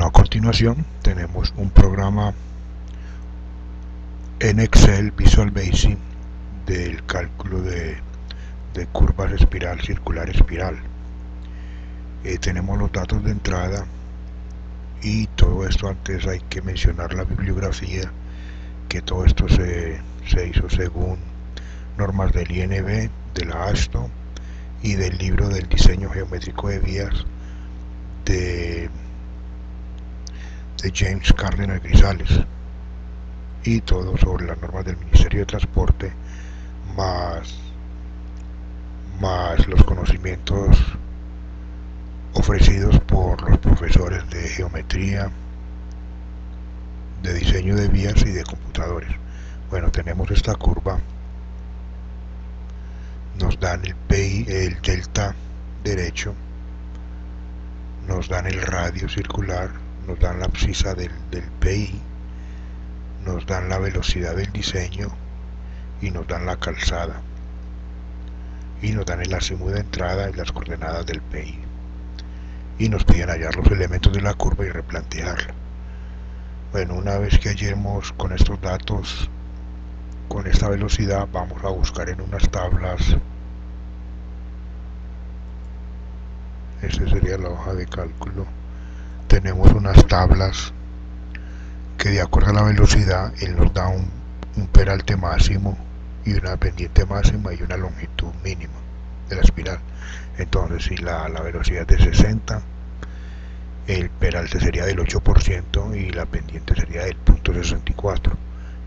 Bueno, a continuación tenemos un programa en Excel Visual Basic del cálculo de curvas espiral, circular, espiral. Tenemos los datos de entrada y todo esto. Antes hay que mencionar la bibliografía, que todo esto se hizo según normas del INB, de la AASHTO y del libro del diseño geométrico de vías de James Cardinal Grisales, y todo sobre las normas del Ministerio de Transporte, más los conocimientos ofrecidos por los profesores de geometría, de diseño de vías y de computadores. Bueno, tenemos esta curva, nos dan el PI, el delta derecho, nos dan el radio circular, nos dan la abscisa del PI, nos dan la velocidad del diseño y nos dan la calzada, y nos dan el azimut de entrada y las coordenadas del PI, y nos piden hallar los elementos de la curva y replantearla. Bueno, una vez que hallemos con estos datos, con esta velocidad, vamos a buscar en unas tablas. Esta sería la hoja de cálculo. Tenemos unas tablas que, de acuerdo a la velocidad, él nos da un peralte máximo y una pendiente máxima y una longitud mínima de la espiral. Entonces, si la velocidad es de 60, el peralte sería del 8% y la pendiente sería del 0.64,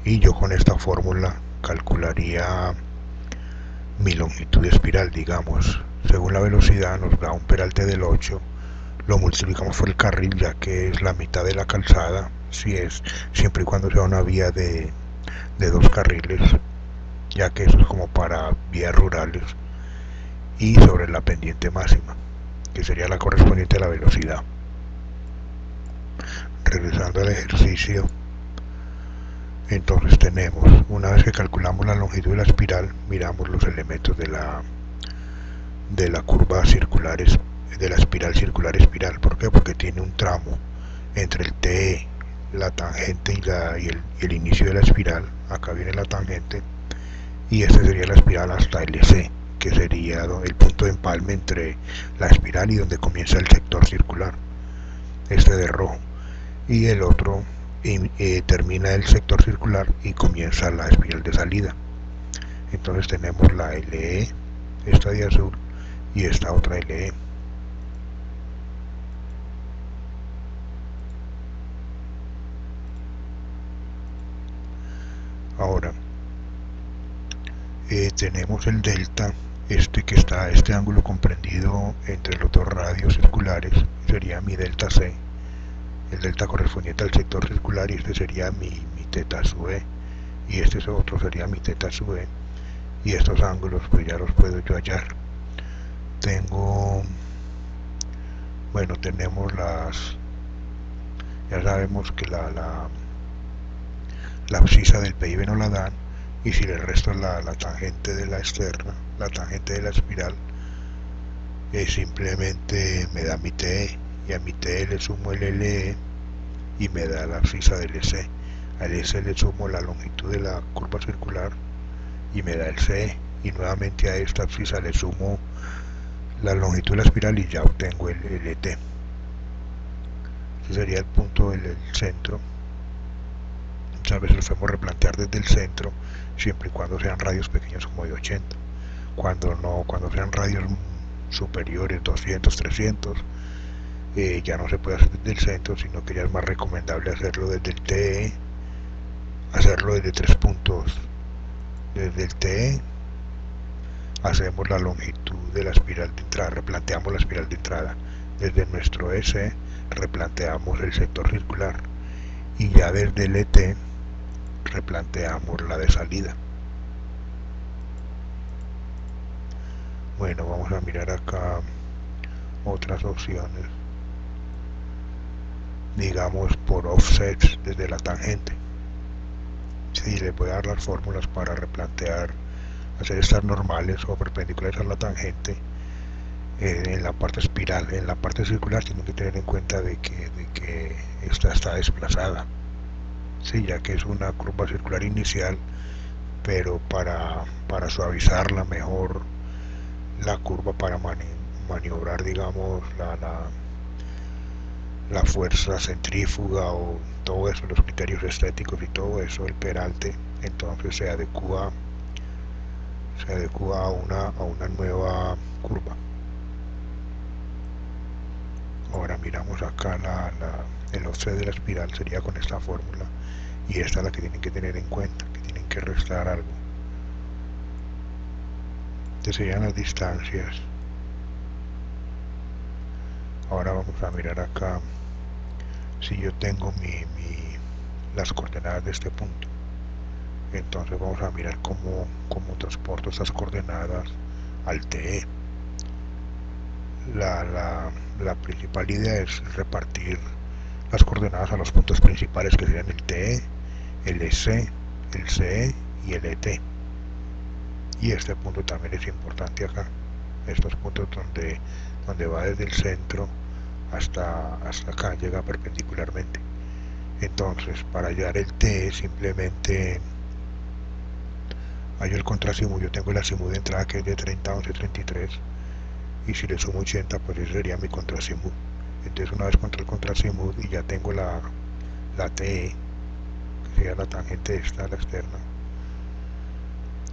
y yo con esta fórmula calcularía mi longitud de espiral. Digamos, según la velocidad nos da un peralte del 8, lo multiplicamos por el carril, ya que es la mitad de la calzada, siempre y cuando sea una vía de 2 carriles, ya que eso es como para vías rurales, y sobre la pendiente máxima, que sería la correspondiente a la velocidad. Regresando al ejercicio, entonces tenemos, una vez que calculamos la longitud de la espiral, miramos los elementos de la curva circular, de la espiral circular espiral. ¿Por qué? Porque tiene un tramo entre el TE, la tangente y el inicio de la espiral. Acá viene la tangente, y este sería la espiral hasta el C, que sería el punto de empalme entre la espiral y donde comienza el sector circular, este de rojo, y el otro termina el sector circular y comienza la espiral de salida. Entonces tenemos la LE, esta de azul, y esta otra LE. Ahora tenemos el delta, este ángulo comprendido entre los dos radios circulares, sería mi delta C, el delta correspondiente al sector circular, y este sería mi teta sub E, y este otro sería mi teta sub E, y estos ángulos pues ya los puedo yo hallar. Tenemos ya sabemos que la abscisa del PIB no la dan, y si le resto la tangente de la externa, la tangente de la espiral, simplemente me da mi TE, y a mi TE le sumo el LE y me da la abscisa del EC. Al EC le sumo la longitud de la curva circular y me da el CE, y nuevamente a esta abscisa le sumo la longitud de la espiral y ya obtengo el ET. Ese sería el punto del centro. Muchas veces lo podemos replantear desde el centro, siempre y cuando sean radios pequeños como de 80. Cuando sean radios superiores, 200, 300, ya no se puede hacer desde el centro, sino que ya es más recomendable hacerlo desde el TE, hacerlo desde 3 puntos. Desde el TE hacemos la longitud de la espiral de entrada, replanteamos la espiral de entrada. Desde nuestro S replanteamos el sector circular, y ya desde el ET replanteamos la de salida. Bueno, vamos a mirar acá otras opciones, digamos por offsets desde la tangente. Sí, les voy a dar las fórmulas para replantear, hacer estas normales o perpendiculares a la tangente, en la parte espiral. En la parte circular tienen que tener en cuenta de que esta está desplazada, sí, ya que es una curva circular inicial, pero para suavizarla mejor la curva, para maniobrar, digamos, la fuerza centrífuga o todo eso, los criterios estéticos y todo eso, el peralte entonces se adecua a una nueva curva. Ahora miramos acá el offset de la espiral sería con esta fórmula, y esta es la que tienen que tener en cuenta, que tienen que restar algo. Estas serían las distancias. Ahora vamos a mirar acá si yo tengo las coordenadas de este punto. Entonces vamos a mirar cómo transporto estas coordenadas al TE. La principal idea es repartir las coordenadas a los puntos principales, que serían el TE, el EC, el CE y el ET. Y este punto también es importante acá, estos puntos donde va desde el centro hasta acá, llega perpendicularmente. Entonces, para hallar el T, simplemente hallo el contrasimul. Yo tengo el asimul de entrada, que es de 30, 11, 33, y si le sumo 80, pues ese sería mi contrasimul. Entonces, una vez contra el contrasimul y ya tengo la TE, que sería la tangente esta, la externa,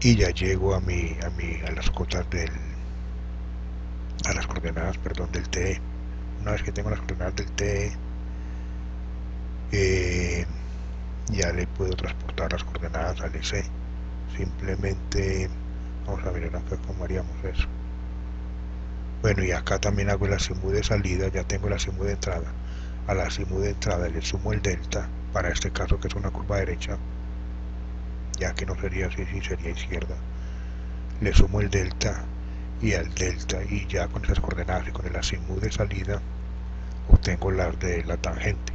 y ya llego a las cotas a las coordenadas, perdón, del TE. Una vez que tengo las coordenadas del TE, ya le puedo transportar las coordenadas al EC. Simplemente vamos a mirar acá cómo haríamos eso. Bueno, y acá también hago el asimul de salida. Ya tengo el asimul de entrada. Al asimul de entrada le sumo el delta, para este caso que es una curva derecha, ya que no sería así, sí sería izquierda. Le sumo el delta y al delta, y ya con esas coordenadas y con el asimul de salida obtengo las de la tangente.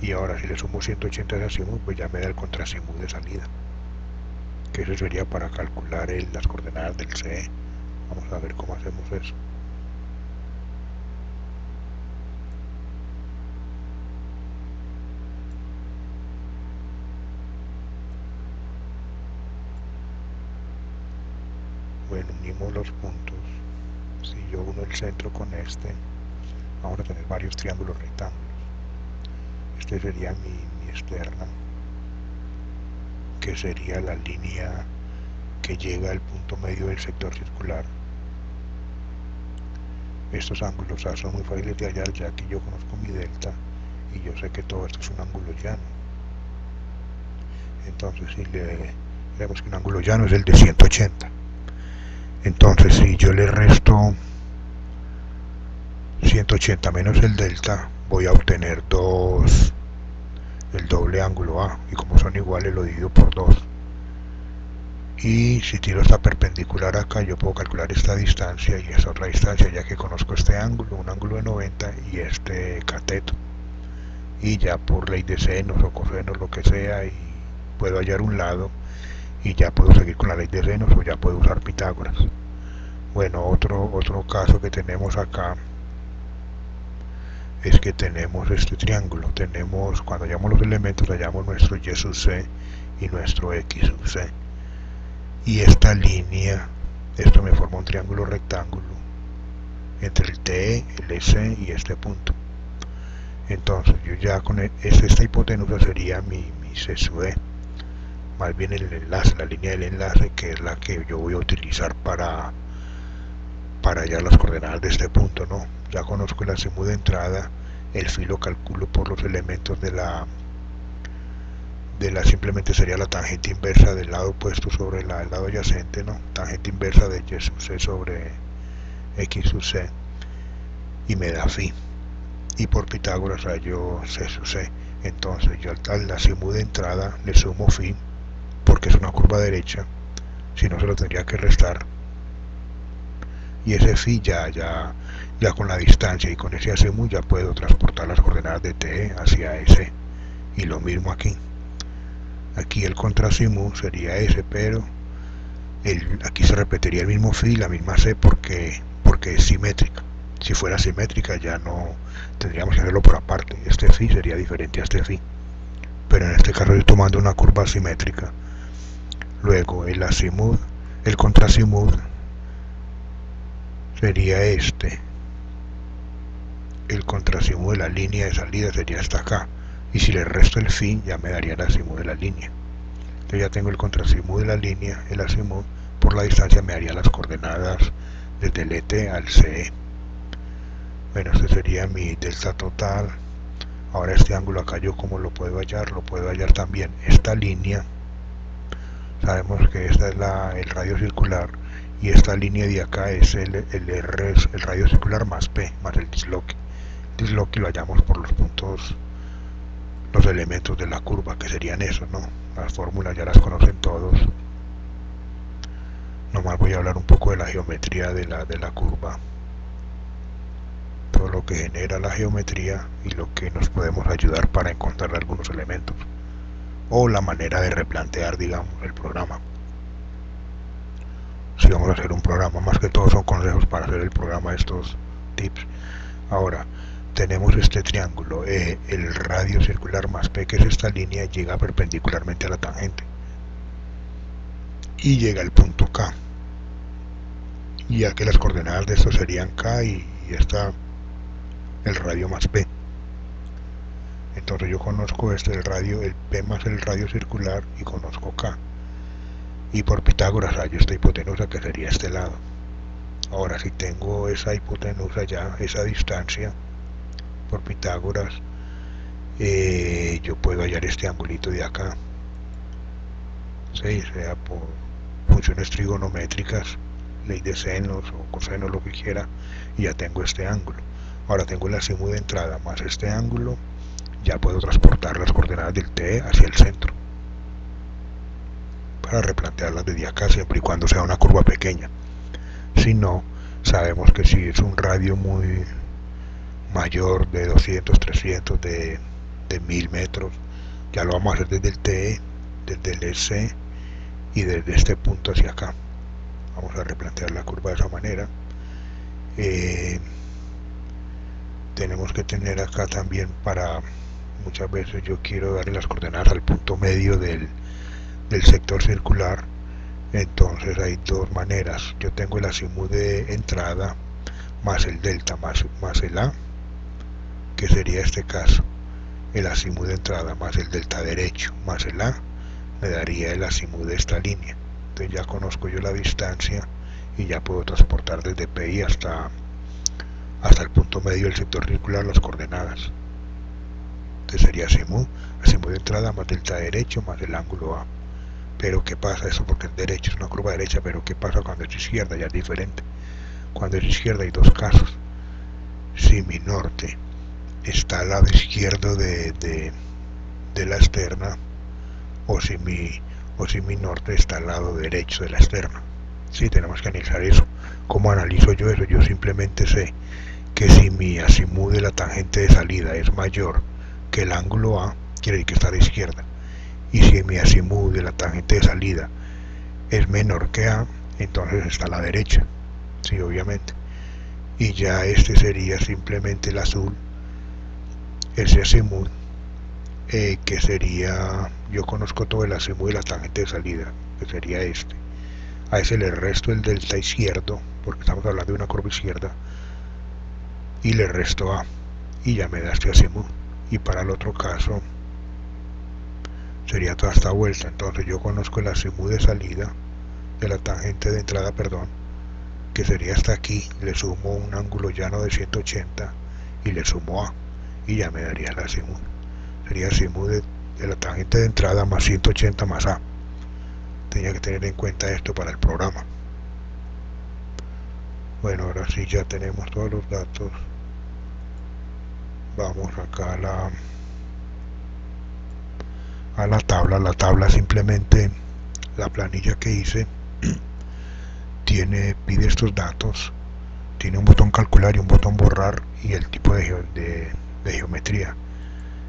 Y ahora si le sumo 180 a ese asimul, pues ya me da el contrasimul de salida, que eso sería para calcular las coordenadas del CE. Vamos a ver cómo hacemos eso. Bueno, unimos los puntos. Si yo uno el centro con este, vamos a tener varios triángulos rectángulos. Este sería mi externa, que sería la línea que llega al punto medio del sector circular. Estos ángulos son muy fáciles de hallar, ya que yo conozco mi delta y yo sé que todo esto es un ángulo llano. Entonces, si vemos que un ángulo llano es el de 180, entonces si yo le resto 180 menos el delta, voy a obtener el doble ángulo A, y como son iguales lo divido por 2. Y si tiro esta perpendicular acá, yo puedo calcular esta distancia y esta otra distancia, ya que conozco este ángulo, un ángulo de 90, y este cateto. Y ya por ley de senos o cosenos, lo que sea, y puedo hallar un lado, y ya puedo seguir con la ley de senos, o ya puedo usar Pitágoras. Bueno, otro caso que tenemos acá es que tenemos este triángulo. Cuando hallamos los elementos, hallamos nuestro Y sub C y nuestro X sub C. Y esta línea, esto me forma un triángulo rectángulo entre el TE, el EC y este punto. Entonces yo ya con esta hipotenusa sería mi C sub E, más bien el enlace, la línea del enlace, que es la que yo voy a utilizar para hallar las coordenadas de este punto, ¿no? Ya conozco el asimul de entrada, el phi lo calculo por los elementos de la simplemente sería la tangente inversa del lado opuesto sobre el lado adyacente, ¿no? Tangente inversa de Y sub C sobre X sub C, y me da phi. Y por Pitágoras hallo C sub C. Entonces yo al asimul de entrada le sumo phi, porque es una curva derecha, si no se lo tendría que restar. Y ese phi ya con la distancia y con ese asimul ya puedo transportar las coordenadas de T hacia S. Y lo mismo aquí. Aquí el contrasimul sería S, pero aquí se repetiría el mismo phi, la misma C, porque porque es simétrica. Si fuera simétrica ya no tendríamos que hacerlo por aparte. Este phi sería diferente a este phi, pero en este caso estoy tomando una curva simétrica. Luego el azimut, el contrazimut sería este. El contrazimut de la línea de salida sería hasta acá, y si le resto el phi ya me daría el azimut de la línea. Entonces ya tengo el contrazimut de la línea, el azimut por la distancia me daría las coordenadas desde el ET al CE. Bueno, este sería mi delta total. Ahora este ángulo acá, yo como lo puedo hallar también esta línea. Sabemos que esta es el radio circular, y esta línea de acá es el radio circular más P, más el disloque. El disloque lo hallamos por los puntos, los elementos de la curva, que serían esos, ¿no? Las fórmulas ya las conocen todos. Nomás voy a hablar un poco de la geometría de la curva. Todo lo que genera la geometría y lo que nos podemos ayudar para encontrar algunos elementos. O la manera de replantear, digamos, el programa. Si vamos a hacer un programa, más que todo son consejos para hacer el programa, estos tips. Ahora, tenemos este triángulo, el radio circular más P, que es esta línea, llega perpendicularmente a la tangente y llega al punto K, ya que las coordenadas de esto serían K y está el radio más P. Entonces yo conozco el P más el radio circular, y conozco K, y por Pitágoras hallo esta hipotenusa, que sería este lado. Ahora, si tengo esa hipotenusa ya, esa distancia, por Pitágoras, yo puedo hallar este angulito de acá, ¿sí? Sea por funciones trigonométricas, ley de senos o cosenos, lo que quiera, y ya tengo este ángulo. Ahora tengo el azimut de entrada más este ángulo, ya puedo transportar las coordenadas del TE hacia el centro para replantearlas desde acá, siempre y cuando sea una curva pequeña. Si no, sabemos que si es un radio muy mayor, de 200, 300, de 1000 metros, ya lo vamos a hacer desde el TE, desde el EC, y desde este punto hacia acá. Vamos a replantear la curva de esa manera. Tenemos que tener acá también, para muchas veces yo quiero darle las coordenadas al punto medio del sector circular. Entonces hay dos maneras. Yo tengo el azimut de entrada más el delta más el A, que sería este caso. El azimut de entrada más el delta derecho más el A me daría el azimut de esta línea. Entonces ya conozco yo la distancia y ya puedo transportar desde PI hasta el punto medio del sector circular las coordenadas. Entonces sería azimut de entrada más delta derecho más el ángulo A. Pero ¿qué pasa? Eso porque es derecho, es una curva derecha, pero ¿qué pasa cuando es izquierda? Ya es diferente. Cuando es izquierda hay dos casos. Si mi norte está al lado izquierdo de la externa, o si mi norte está al lado derecho de la externa. Sí, tenemos que analizar eso. ¿Cómo analizo yo eso? Yo simplemente sé que si mi azimut de la tangente de salida es mayor que el ángulo A, quiere decir que está a la izquierda. Y si mi azimut de la tangente de salida es menor que A, entonces está a la derecha. Sí, obviamente. Y ya este sería simplemente el azul, ese azimut, que sería, yo conozco todo el azimut de la tangente de salida, que sería este. A ese le resto el delta izquierdo, porque estamos hablando de una curva izquierda, y le resto A, y ya me da este azimut. Y para el otro caso sería toda esta vuelta. Entonces yo conozco el azimut de salida, de la tangente de entrada, perdón, que sería hasta aquí, le sumo un ángulo llano de 180 y le sumo A, y ya me daría el azimut. Sería azimut de la tangente de entrada más 180 más A. Tenía que tener en cuenta esto para el programa. Bueno, ahora sí ya tenemos todos los datos. Vamos acá a la tabla. La tabla simplemente, la planilla que hice, pide estos datos, tiene un botón calcular y un botón borrar, y el tipo de geometría,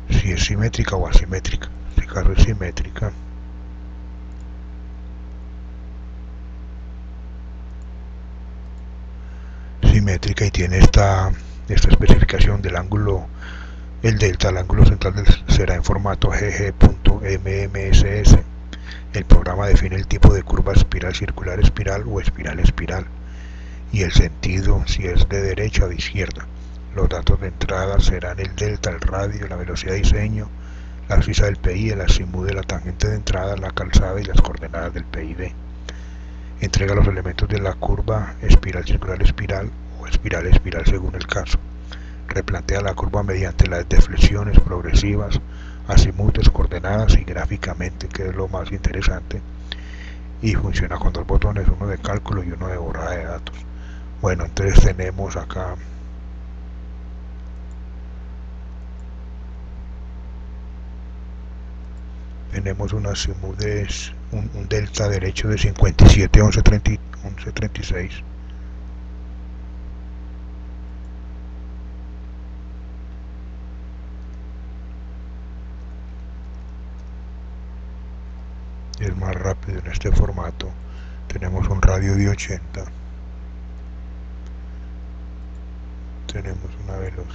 si es simétrica o asimétrica. En este caso es simétrica. Si simétrica y tiene esta especificación del ángulo, el delta, el ángulo central será en formato gg.mmss. El programa define el tipo de curva espiral, circular, espiral o espiral, espiral, y el sentido si es de derecha o de izquierda. Los datos de entrada serán el delta, el radio, la velocidad de diseño, la abscisa del PI, el azimut de la tangente de entrada, la calzada y las coordenadas del PIB. Entrega los elementos de la curva espiral, circular, espiral o espiral, espiral según el caso. Replantea la curva mediante las deflexiones progresivas, azimutes, coordenadas y gráficamente, que es lo más interesante, y funciona con dos botones, uno de cálculo y uno de borrada de datos. Bueno, entonces tenemos acá un azimut de un delta derecho de 57, 11, 36. Es más rápido en este formato. Tenemos un radio de 80. Tenemos una velocidad,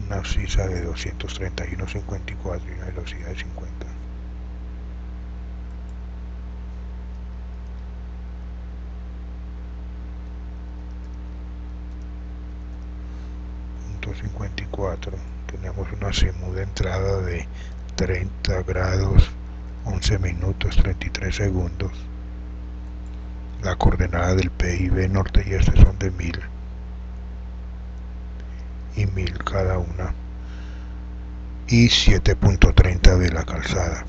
una abscisa de 231,54 y una velocidad de 50. .54. Tenemos una azimut de entrada de 30 grados 11 minutos 33 segundos. La coordenada del PIB norte y este son de 1000 y 1000 cada una, y 7.30 de la calzada.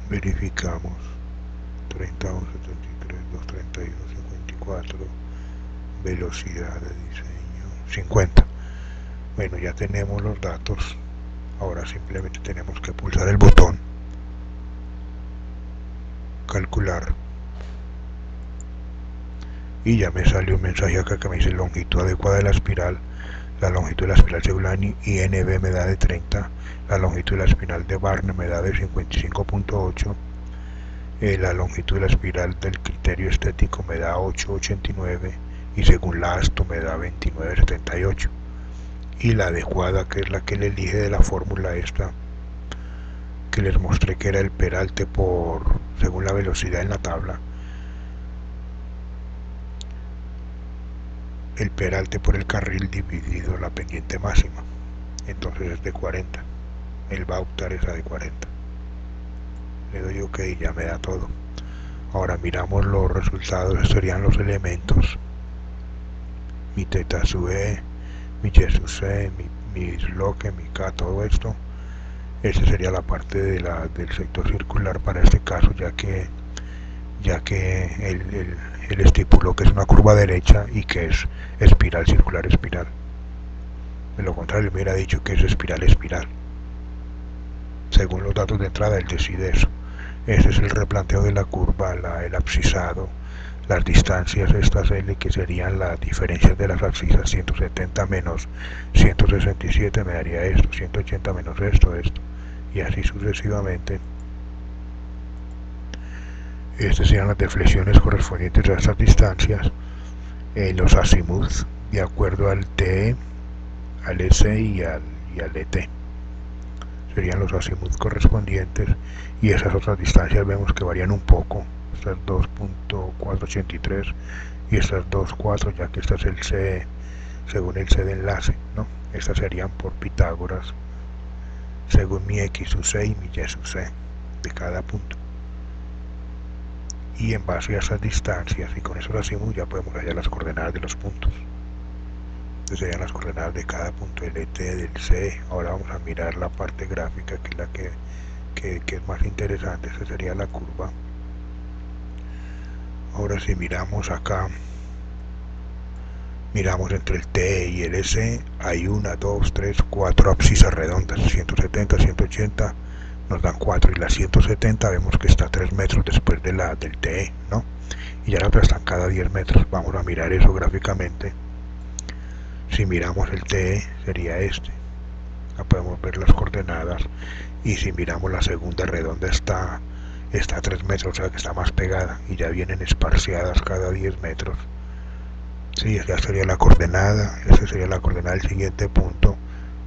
Verificamos 30, 11, 33, 231, 54, velocidad de diseño 50. Bueno, ya tenemos los datos. Ahora simplemente tenemos que pulsar el botón calcular y ya me sale un mensaje acá que me dice longitud adecuada de la espiral. La longitud de la espiral según la INB me da de 30, la longitud de la espiral de Barnes me da de 55.8, la longitud de la espiral del criterio estético me da 8.89 y según la ASTO me da 29.78, y la adecuada, que es la que le elige de la fórmula esta que les mostré, que era el peralte por según la velocidad en la tabla, el peralte por el carril dividido la pendiente máxima, entonces es de 40. El Bautar es de 40. Le doy OK y ya me da todo. Ahora miramos los resultados. Estos serían los elementos: mi teta sub E, mi Y sub C, mi sloque, mi K, todo esto. Esta sería la parte de del sector circular para este caso, ya que él estipuló que es una curva derecha y que es espiral, circular, espiral. De lo contrario, me hubiera dicho que es espiral, espiral. Según los datos de entrada, él decide eso. Este es el replanteo de la curva, el abscisado, las distancias estas L, que serían las diferencias de las abscisas. 170 menos 167 me daría esto, 180 menos esto, y así sucesivamente. Estas serían las deflexiones correspondientes a estas distancias, los azimuts de acuerdo al TE, al EC y al ET. Serían los azimuts correspondientes, y esas otras distancias vemos que varían un poco, estas 2.483 y estas 2.4, ya que este es el C, según el C de enlace, ¿no? Estas serían por Pitágoras, según mi X sub C y mi Y sub C de cada punto. Y en base a esas distancias y con esos azimuts ya podemos hallar las coordenadas de los puntos. Entonces serían las coordenadas de cada punto del ET, del C. Ahora vamos a mirar la parte gráfica, que es la que es más interesante. Esta sería la curva. Ahora si miramos acá, miramos entre el T y el S, hay 1, 2, 3, 4 abscisas redondas, 170, 180, nos dan 4, y la 170 vemos que está a 3 metros después de del TE, ¿no? Y ya la otra están cada 10 metros. Vamos a mirar eso gráficamente. Si miramos el TE, sería este. Acá podemos ver las coordenadas, y si miramos la segunda redonda está a 3 metros, o sea que está más pegada, y ya vienen esparciadas cada 10 metros. Sí, esa sería la coordenada, esa sería la coordenada del siguiente punto,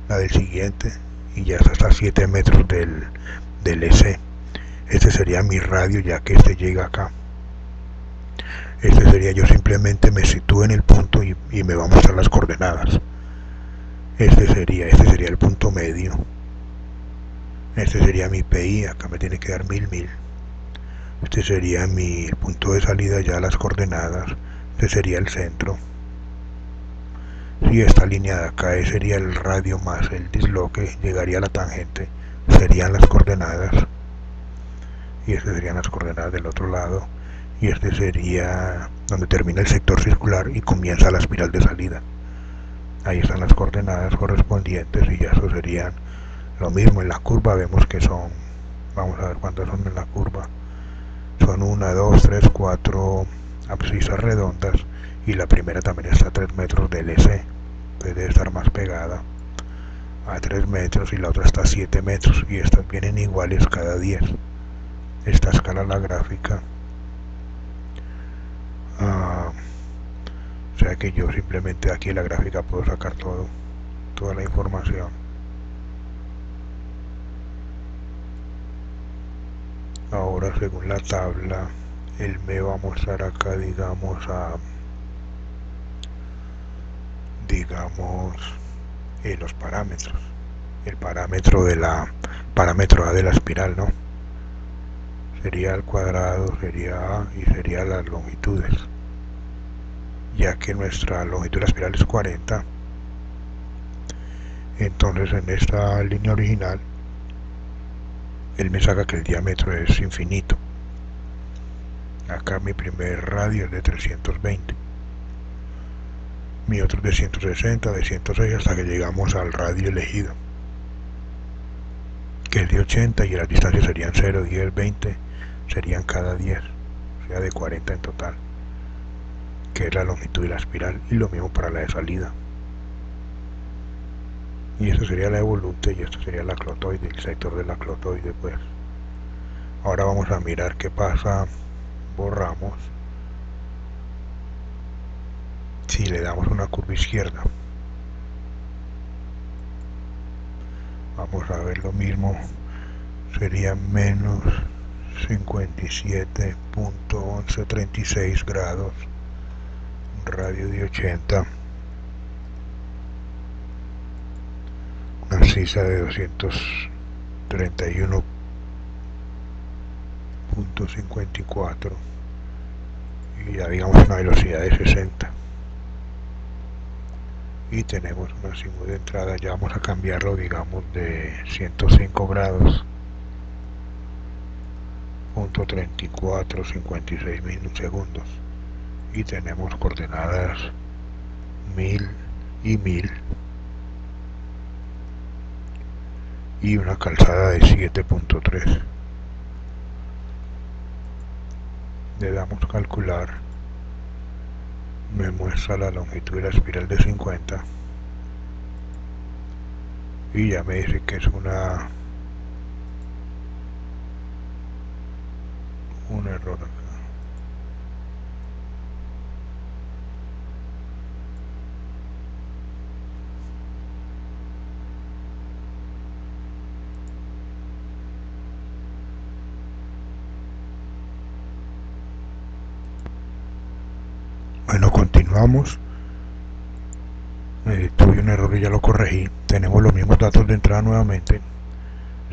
la del siguiente, y ya está a 7 metros del EC. Este sería mi radio, ya que este llega acá. Este sería, yo simplemente me sitúo en el punto y me va a mostrar las coordenadas. Este sería el punto medio. Este sería mi PI, acá me tiene que dar 1000. Este sería mi punto de salida, ya las coordenadas. Este sería el centro. Si esta línea de acá sería el radio más el disloque, llegaría a la tangente, serían las coordenadas. Y estas serían las coordenadas del otro lado. Y este sería donde termina el sector circular y comienza la espiral de salida. Ahí están las coordenadas correspondientes, y ya eso serían lo mismo. En la curva vemos que son, vamos a ver cuántas son en la curva, son 1, 2, 3, 4 abscisas redondas, y la primera también está a 3 metros del EC, entonces debe estar más pegada a 3 metros, y la otra está a 7 metros, y estas vienen iguales cada 10. Esta escala la gráfica. O sea que yo simplemente aquí en la gráfica puedo sacar toda la información. Ahora, según la tabla, él me va a mostrar acá, digamos los parámetros. El parámetro parámetro A de la espiral, ¿no? Sería el cuadrado, sería A, y sería las longitudes. Ya que nuestra longitud de la espiral es 40, entonces en esta línea original él me saca que el diámetro es infinito. Acá mi primer radio es de 320, mi otro es de 160, de 106, hasta que llegamos al radio elegido, que es de 80, y las distancias serían 0, 10, 20, serían cada 10, o sea de 40 en total, que es la longitud de la espiral, y lo mismo para la de salida. Y esto sería la evolute, y esto sería la clotoide, el sector de la clotoide, pues. Ahora vamos a mirar qué pasa, borramos, si le damos una curva izquierda. Vamos a ver lo mismo, sería menos 57.1136 grados, radio de 80, una abscisa de 231.54, y ya digamos una velocidad de 60, y tenemos una azimut de entrada. Ya vamos a cambiarlo, digamos, de 105 grados, .34, 56 segundos, y tenemos coordenadas 1000 y 1000, y una calzada de 7.3. Le damos calcular, me muestra la longitud de la espiral de 50, y ya me dice que es un error acá. Bueno, continuamos. Tuve un error y ya lo corregí. Tenemos los mismos datos de entrada nuevamente,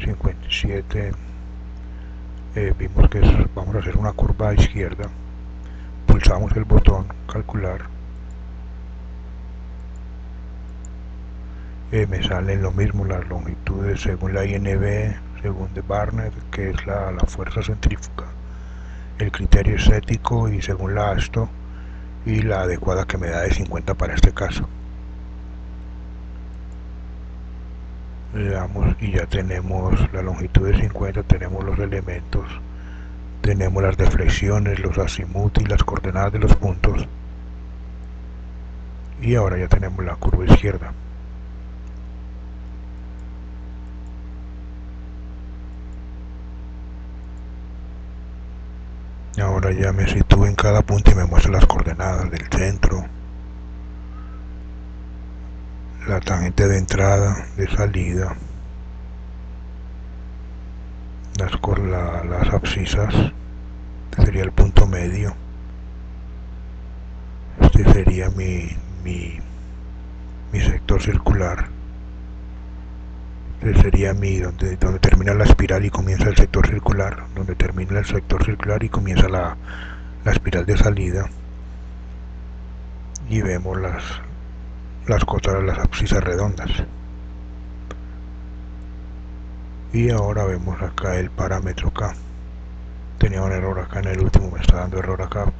57. Vimos que vamos a hacer una curva a izquierda, pulsamos el botón calcular, me salen lo mismo las longitudes según la INB, según de Barnett, que es la fuerza centrífuga, el criterio estético, y según la ASTO, y la adecuada que me da de 50 para este caso. Le damos y ya tenemos la longitud de 50, tenemos los elementos, tenemos las deflexiones, los azimut y las coordenadas de los puntos, y ahora ya tenemos la curva izquierda. Ahora ya me sitúo en cada punto y me muestra las coordenadas del centro, la tangente de entrada, de salida, las abscisas, este sería el punto medio, este sería mi sector circular, este sería donde termina la espiral y comienza el sector circular, donde termina el sector circular y comienza la espiral de salida, y vemos las cosas, las abscisas redondas. Y ahora vemos acá el parámetro K. Tenía un error acá en el último, me está dando error acá,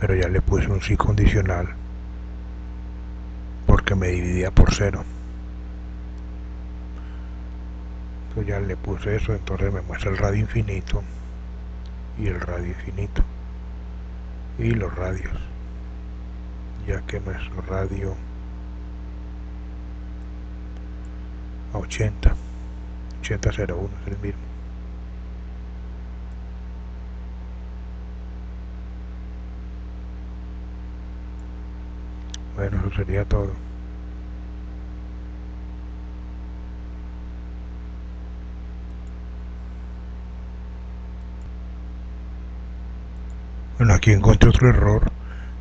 pero ya le puse un sí condicional porque me dividía por 0. Entonces ya le puse eso, entonces me muestra el radio infinito y el radio infinito y los radios, ya que nuestro radio a 8001 es el mismo. Bueno, eso sería todo. Bueno, aquí encontré otro error.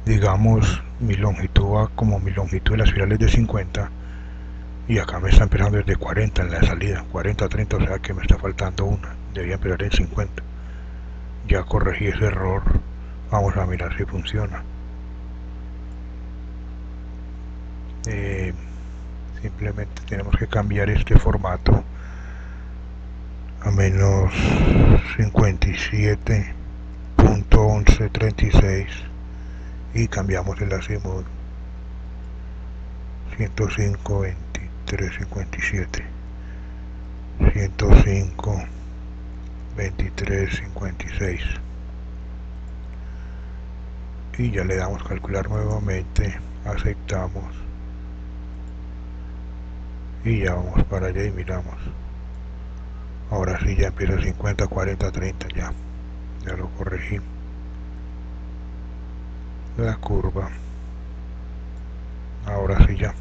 Digamos, mi longitud va como mi longitud de la espiral es de 50 y acá me está empezando desde 40 en la salida, 40 a 30, o sea que me está faltando una, debía empezar en 50. Ya corregí ese error, vamos a mirar si funciona. eh, Simplemente tenemos que cambiar este formato a menos 57.1136 y cambiamos el azimut 105 23 57 105 23 56 y ya le damos calcular nuevamente, aceptamos y ya vamos para allá y miramos. Ahora sí ya empieza 50 40 30, ya lo corregí. La curva, ahora sí ya